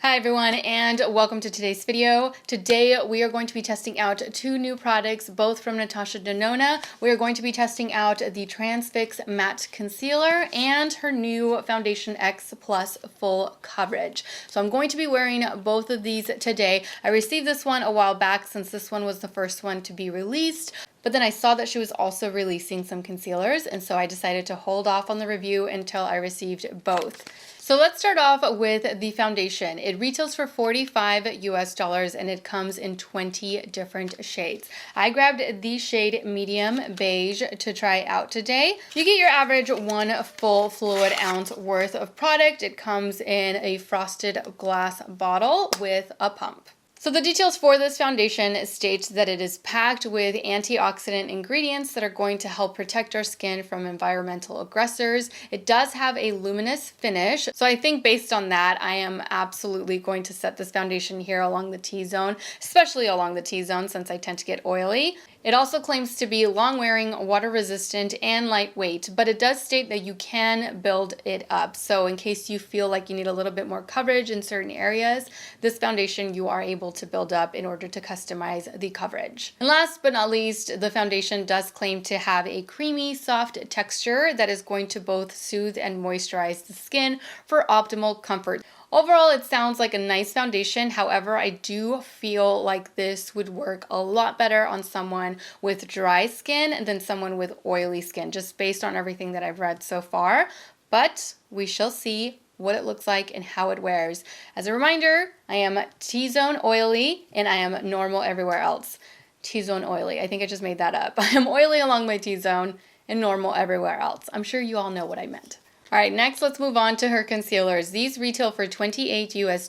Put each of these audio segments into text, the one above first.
Hi everyone, and welcome to today's video. Today we are going to be testing out two new products, both from Natasha Denona. We are going to be testing out the Transfix Matte Concealer and her new Foundation X Plus Full Coverage. So I'm going to be wearing both of these today. I received this one a while back since this one was the first one to be released. But then I saw that she was also releasing some concealers, and so I decided to hold off on the review until I received both. So let's start off with the foundation. It retails for $45 US and it comes in 20 different shades. I grabbed the shade Medium Beige to try out today. You get your average 1 full fluid ounce worth of product. It comes in a frosted glass bottle with a pump. So the details for this foundation state that it is packed with antioxidant ingredients that are going to help protect our skin from environmental aggressors. It does have a luminous finish. So I think based on that, I am absolutely going to set this foundation here along the T-zone, especially along the T-zone since I tend to get oily. It also claims to be long-wearing, water-resistant, and lightweight, but it does state that you can build it up. So in case you feel like you need a little bit more coverage in certain areas, this foundation you are able to build up in order to customize the coverage. And last but not least, the foundation does claim to have a creamy, soft texture that is going to both soothe and moisturize the skin for optimal comfort. Overall, it sounds like a nice foundation. However, I do feel like this would work a lot better on someone with dry skin than someone with oily skin, just based on everything that I've read so far. But we shall see what it looks like and how it wears. As a reminder, I am T-zone oily and I am normal everywhere else. T-zone oily, I think I just made that up. I am oily along my T-zone and normal everywhere else. I'm sure you all know what I meant. All right, next let's move on to her concealers. These retail for $28 US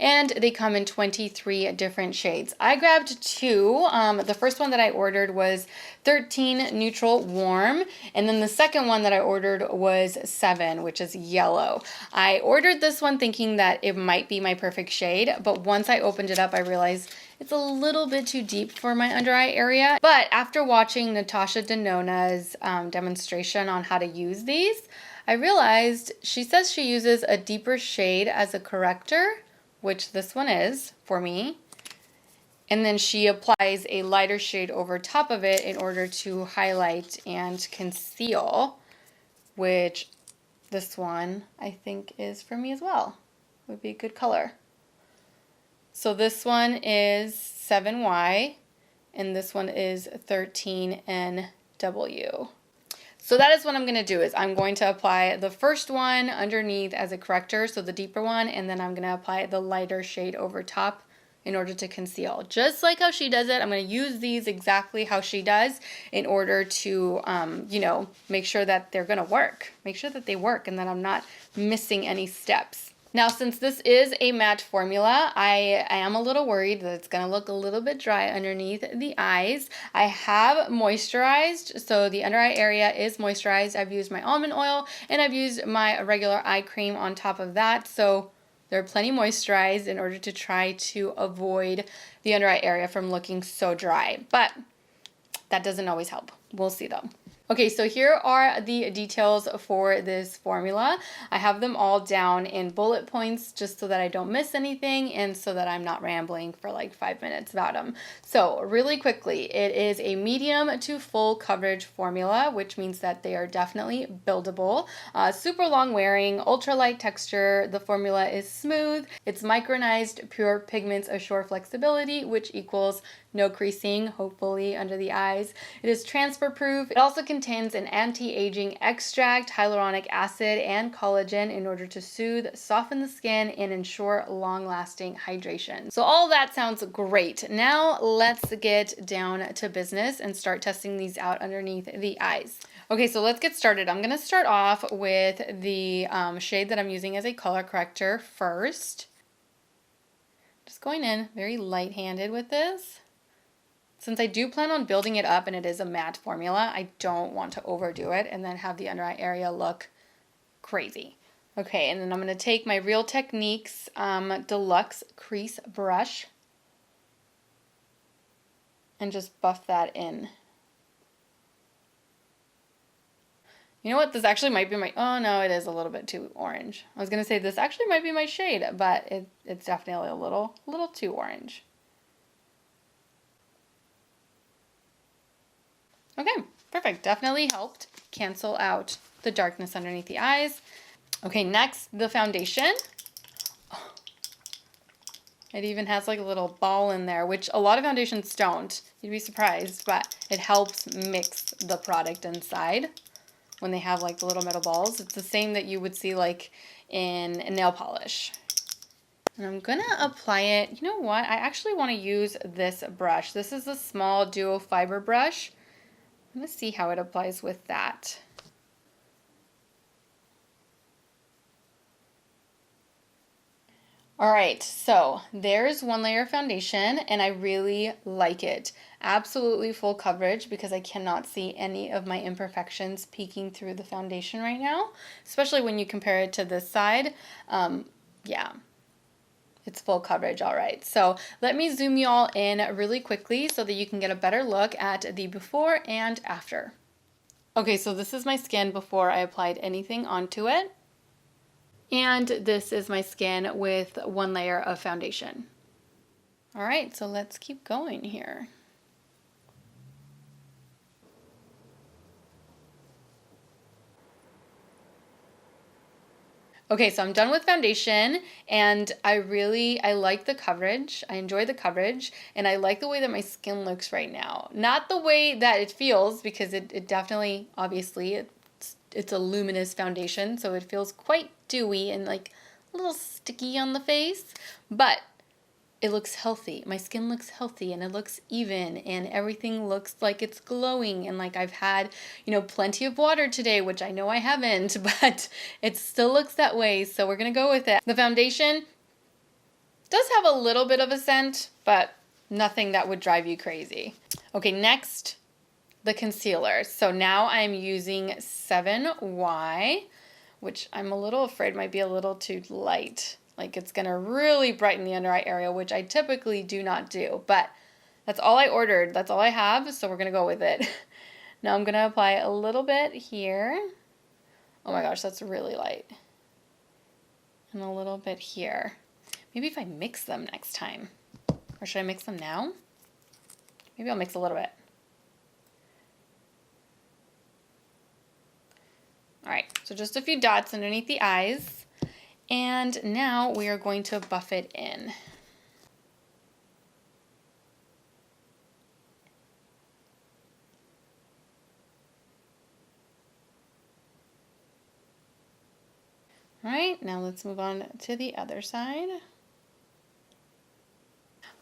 and they come in 23 different shades. I grabbed two. The first one that I ordered was 13 Neutral Warm, and then the second one that I ordered was 7, which is yellow. I ordered this one thinking that it might be my perfect shade, but once I opened it up, I realized it's a little bit too deep for my under eye area. But after watching Natasha Denona's demonstration on how to use these, I realized she says she uses a deeper shade as a corrector, which this one is for me. And then she applies a lighter shade over top of it in order to highlight and conceal, which this one I think is for me as well. Would be a good color. So this one is 7Y and this one is 13NW. So that is what I'm going to do is I'm going to apply the first one underneath as a corrector, so the deeper one, and then I'm going to apply the lighter shade over top in order to conceal. Just like how she does it, I'm going to use these exactly how she does in order to, make sure that they're going to work. Make sure that they work and that I'm not missing any steps. Now, since this is a matte formula, I am a little worried that it's going to look a little bit dry underneath the eyes. I have moisturized, so the under eye area is moisturized. I've used my almond oil and I've used my regular eye cream on top of that, so they're plenty moisturized in order to try to avoid the under eye area from looking so dry. But that doesn't always help. We'll see though. Okay, so here are the details for this formula. I have them all down in bullet points just so that I don't miss anything and so that I'm not rambling for like 5 minutes about them. So really quickly, it is a medium to full coverage formula, which means that they are definitely buildable. Super long wearing, ultra light texture. The formula is smooth. It's micronized, pure pigments assure flexibility, which equals no creasing, hopefully, under the eyes. It is transfer proof. It also contains an anti-aging extract, hyaluronic acid, and collagen in order to soothe, soften the skin, and ensure long-lasting hydration. So all that sounds great. Now let's get down to business and start testing these out underneath the eyes. Okay, so let's get started. I'm gonna start off with the shade that I'm using as a color corrector first. Just going in very light-handed with this. Since I do plan on building it up and it is a matte formula, I don't want to overdo it and then have the under eye area look crazy. Okay, and then I'm going to take my Real Techniques Deluxe Crease Brush and just buff that in. You know what? This actually might be my, oh no, it is a little bit too orange. I was going to say this actually might be my shade, but it's definitely a little too orange. Okay, perfect. Definitely helped cancel out the darkness underneath the eyes. Okay, next, the foundation. It even has like a little ball in there, which a lot of foundations don't. You'd be surprised, but it helps mix the product inside when they have like the little metal balls. It's the same that you would see like in nail polish. And I'm gonna apply it. You know what? I actually want to use this brush. This is a small duo fiber brush. I'm gonna see how it applies with that. All right, so there's one layer of foundation and I really like it. Absolutely full coverage because I cannot see any of my imperfections peeking through the foundation right now, especially when you compare it to this side. Yeah, it's full coverage, all right. So let me zoom you all in really quickly so that you can get a better look at the before and after. Okay, so this is my skin before I applied anything onto it. And this is my skin with one layer of foundation. All right, so let's keep going here. Okay, so I'm done with foundation and I like the coverage. I enjoy the coverage and I like the way that my skin looks right now. Not the way that it feels because it definitely, obviously, it's a luminous foundation, so it feels quite dewy and like a little sticky on the face, but it looks healthy. My skin looks healthy and it looks even and everything looks like it's glowing and like I've had, you know, plenty of water today, which I know I haven't, but it still looks that way, so we're gonna go with it. The foundation does have a little bit of a scent, but nothing that would drive you crazy. Okay, next, the concealer. So now I'm using 7Y, which I'm a little afraid might be a little too light. Like it's gonna really brighten the under eye area, which I typically do not do, but that's all I ordered. That's all I have, so we're gonna go with it. Now I'm gonna apply a little bit here. Oh my gosh, that's really light. And a little bit here. Maybe if I mix them next time. Or should I mix them now? Maybe I'll mix a little bit. All right, so just a few dots underneath the eyes. And now we are going to buff it in. All right, now let's move on to the other side.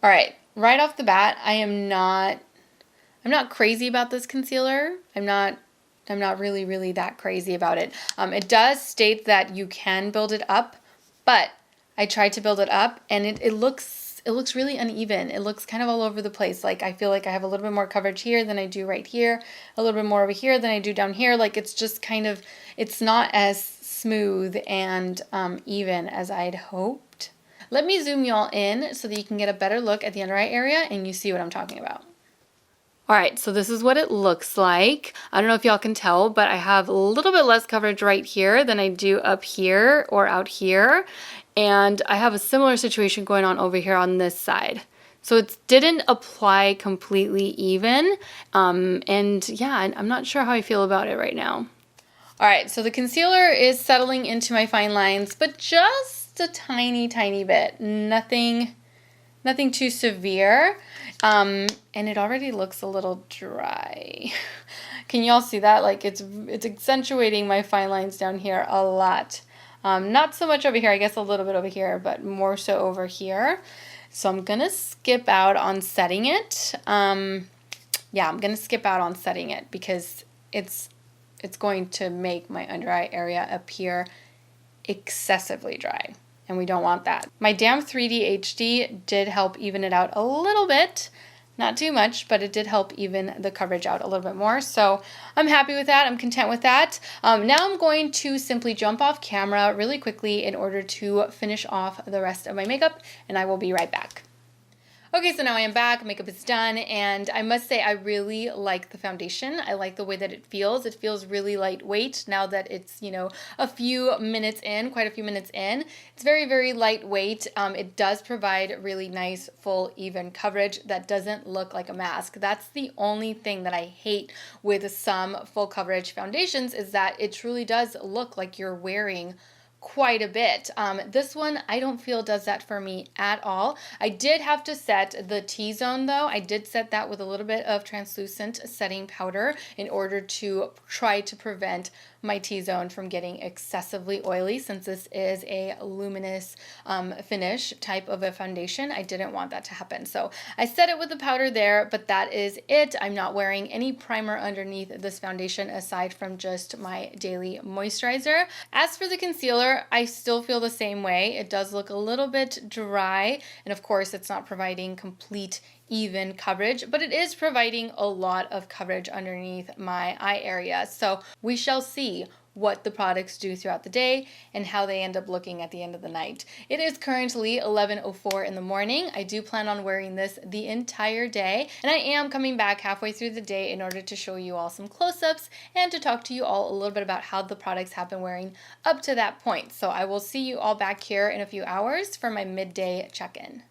All right, right off the bat, I'm not crazy about this concealer. I'm not really that crazy about it. It does state that you can build it up, but I tried to build it up and it looks really uneven. It looks kind of all over the place. Like I feel like I have a little bit more coverage here than I do right here, a little bit more over here than I do down here. Like it's just kind of, it's not as smooth and even as I'd hoped. Let me zoom y'all in so that you can get a better look at the under eye area and you see what I'm talking about. All right, so this is what it looks like. I don't know if y'all can tell, but I have a little bit less coverage right here than I do up here or out here. And I have a similar situation going on over here on this side. So it didn't apply completely even. And yeah, I'm not sure how I feel about it right now. All right, so the concealer is settling into my fine lines, but just a tiny bit. Nothing too severe. And it already looks a little dry. Can y'all see that? Like it's accentuating my fine lines down here a lot. Not so much over here, I guess a little bit over here, but more so over here. So I'm gonna skip out on setting it. Yeah, I'm gonna skip out on setting it because it's going to make my under eye area appear excessively dry. And we don't want that. My Damn 3D HD did help even it out a little bit. Not too much, but it did help even the coverage out a little bit more. So I'm happy with that. I'm content with that. Now I'm going to simply jump off camera really quickly in order to finish off the rest of my makeup, and I will be right back. Okay, so now I am back, makeup is done, and I must say I really like the foundation. I like the way that it feels. It feels really lightweight now that it's, a few minutes in, quite a few minutes in. It's very, very lightweight. It does provide really nice, full, even coverage that doesn't look like a mask. That's the only thing that I hate with some full coverage foundations, is that it truly does look like you're wearing quite a bit. This one I don't feel does that for me at all. I did have to set the T-zone though. I did set that with a little bit of translucent setting powder in order to try to prevent my T-zone from getting excessively oily, since this is a luminous finish type of a foundation. I didn't want that to happen. So I set it with the powder there, but that is it. I'm not wearing any primer underneath this foundation aside from just my daily moisturizer. As for the concealer, I still feel the same way. It does look a little bit dry, and of course it's not providing complete even coverage, but it is providing a lot of coverage underneath my eye area. So we shall see what the products do throughout the day and how they end up looking at the end of the night. It is currently 11:04 in the morning. I do plan on wearing this the entire day, and I am coming back halfway through the day in order to show you all some close-ups and to talk to you all a little bit about how the products have been wearing up to that point. So I will see you all back here in a few hours for my midday check-in.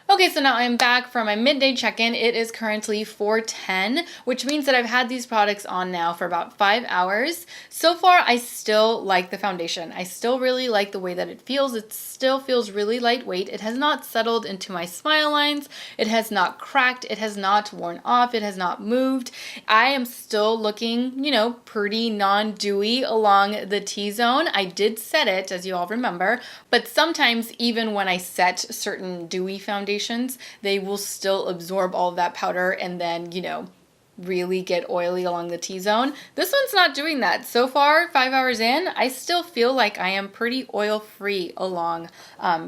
Okay, so now I'm back from my midday check-in. It is currently 4:10, which means that I've had these products on now for about 5 hours. So far, I still like the foundation. I still really like the way that it feels. It still feels really lightweight. It has not settled into my smile lines. It has not cracked. It has not worn off. It has not moved. I am still looking, pretty non-dewy along the T-zone. I did set it, as you all remember, but sometimes even when I set certain dewy foundations, they will still absorb all of that powder and then, really get oily along the T-zone. This one's not doing that. So far, 5 hours in, I still feel like I am pretty oil-free along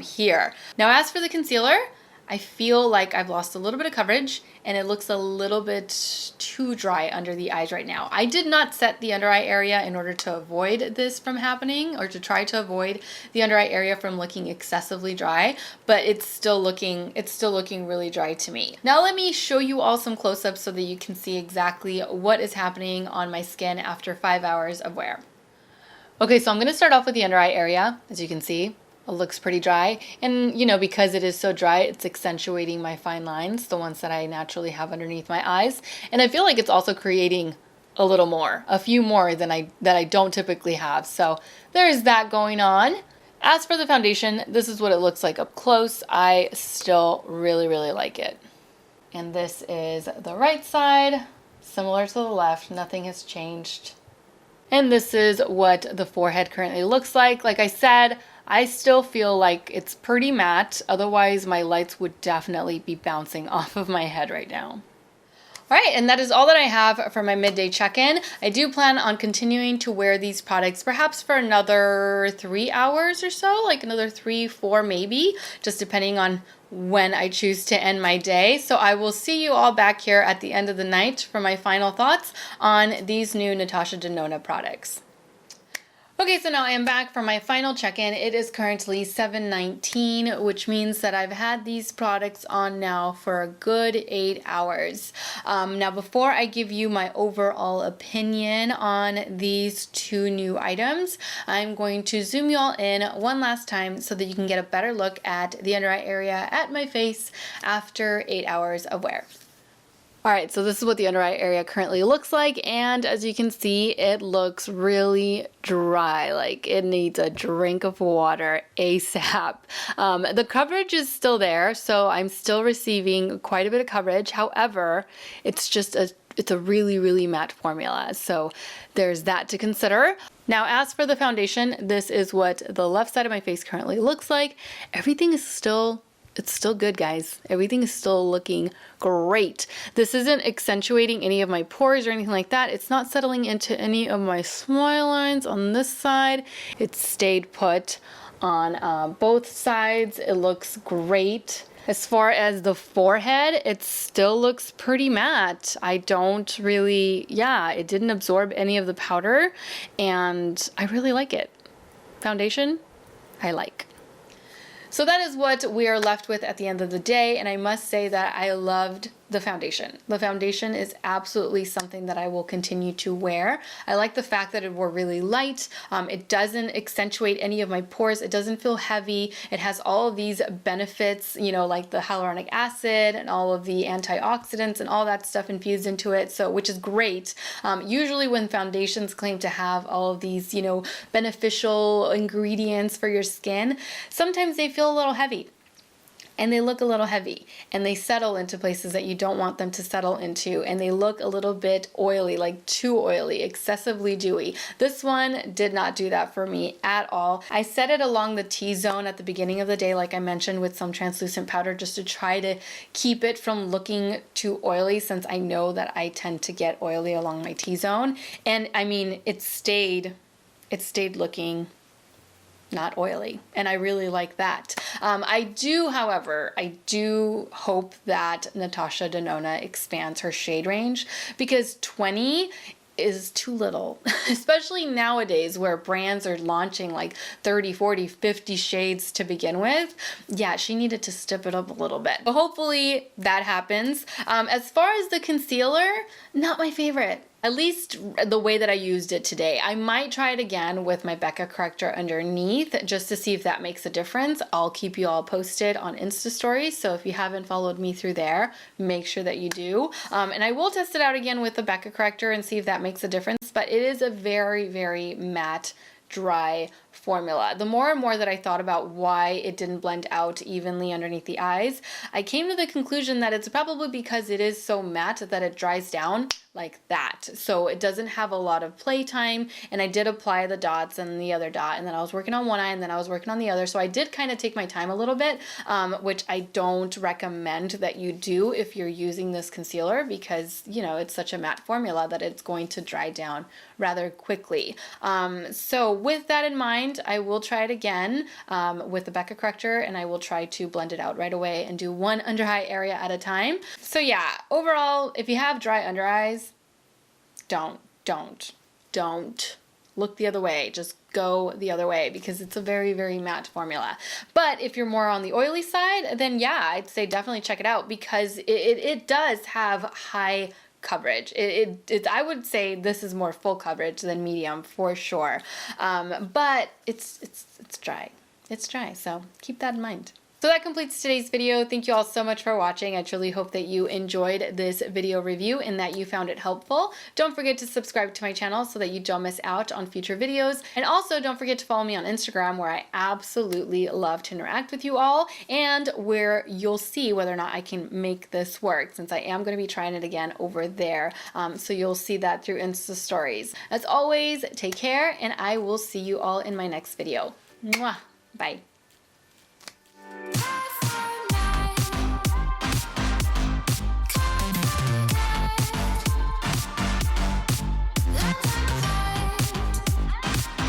here. Now, as for the concealer, I feel like I've lost a little bit of coverage and it looks a little bit too dry under the eyes right now. I did not set the under eye area in order to avoid this from happening, or to try to avoid the under eye area from looking excessively dry, but it's still looking really dry to me. Now let me show you all some close-ups so that you can see exactly what is happening on my skin after 5 hours of wear. Okay, so I'm going to start off with the under eye area. As you can see, it looks pretty dry, and because it is so dry, it's accentuating my fine lines, the ones that I naturally have underneath my eyes, and I feel like it's also creating a few more than that I don't typically have. So there's that going on. As for the foundation, this is what it looks like up close. I still really, really like it. And this is the right side, similar to the left. Nothing has changed. And this is what the forehead currently looks like. Like I said, I still feel like it's pretty matte. Otherwise, my lights would definitely be bouncing off of my head right now. All right, and that is all that I have for my midday check-in. I do plan on continuing to wear these products perhaps for another 3 hours or so, like another 3, 4 maybe, just depending on when I choose to end my day. So I will see you all back here at the end of the night for my final thoughts on these new Natasha Denona products. Okay, so now I am back for my final check-in. It is currently 7:19, which means that I've had these products on now for a good 8 hours. Now, before I give you my overall opinion on these two new items, I'm going to zoom you all in one last time so that you can get a better look at the under eye area at my face after 8 hours of wear. All right, so this is what the under eye area currently looks like, and as you can see, it looks really dry, like it needs a drink of water ASAP. The coverage is still there, so I'm still receiving quite a bit of coverage. However, it's a really, really matte formula, so there's that to consider. Now, as for the foundation, this is what the left side of my face currently looks like. Everything is still good, guys. Everything is still looking great. This isn't accentuating any of my pores or anything like that. It's not settling into any of my smile lines on this side. It's stayed put on both sides. It looks great. As far as the forehead, it still looks pretty matte. It didn't absorb any of the powder, and I really like it. Foundation, I like. So that is what we are left with at the end of the day, and I must say that I loved the foundation. The foundation is absolutely something that I will continue to wear. I like the fact that it wore really light. It doesn't accentuate any of my pores. It doesn't feel heavy. It has all of these benefits, you know, like the hyaluronic acid and all of the antioxidants and all that stuff infused into it, so which is great. Usually when foundations claim to have all of these, you know, beneficial ingredients for your skin, sometimes they feel a little heavy. And they look a little heavy, and they settle into places that you don't want them to settle into, and they look a little bit oily, like too oily, excessively dewy. This one did not do that for me at all. I set it along the T-zone at the beginning of the day, like I mentioned, with some translucent powder just to try to keep it from looking too oily, since I know that I tend to get oily along my T-zone. And I mean, it stayed looking not oily, and I really like that. However, I do hope that Natasha Denona expands her shade range, because 20 is too little, especially nowadays where brands are launching like 30, 40, 50 shades to begin with. Yeah, she needed to step it up a little bit. But hopefully that happens. As far as the concealer, not my favorite. At least the way that I used it today. I might try it again with my Becca corrector underneath just to see if that makes a difference. I'll keep you all posted on Insta stories, so if you haven't followed me through there, make sure that you do. And I will test it out again with the Becca corrector and see if that makes a difference, but it is a very, very matte, dry formula. The more and more that I thought about why it didn't blend out evenly underneath the eyes, I came to the conclusion that it's probably because it is so matte that it dries down like that. So it doesn't have a lot of play time, and I did apply the dots and the other dot, and then I was working on one eye and then I was working on the other. So I did kind of take my time a little bit, which I don't recommend that you do if you're using this concealer, because, you know, it's such a matte formula that it's going to dry down rather quickly. So with that in mind, I will try it again with the Becca corrector, and I will try to blend it out right away and do one under eye area at a time. So yeah, overall, if you have dry under eyes, don't look the other way. Just go the other way, because it's a very, very matte formula. But if you're more on the oily side, then yeah, I'd say definitely check it out, because it does have high coverage. I would say this is more full coverage than medium for sure. But it's dry. It's dry, so keep that in mind. So that completes today's video. Thank you all so much for watching. I truly hope that you enjoyed this video review and that you found it helpful. Don't forget to subscribe to my channel so that you don't miss out on future videos. And also don't forget to follow me on Instagram, where I absolutely love to interact with you all, and where you'll see whether or not I can make this work, since I am going to be trying it again over there. So you'll see that through Insta stories. As always, take care, and I will see you all in my next video. Mwah! Bye.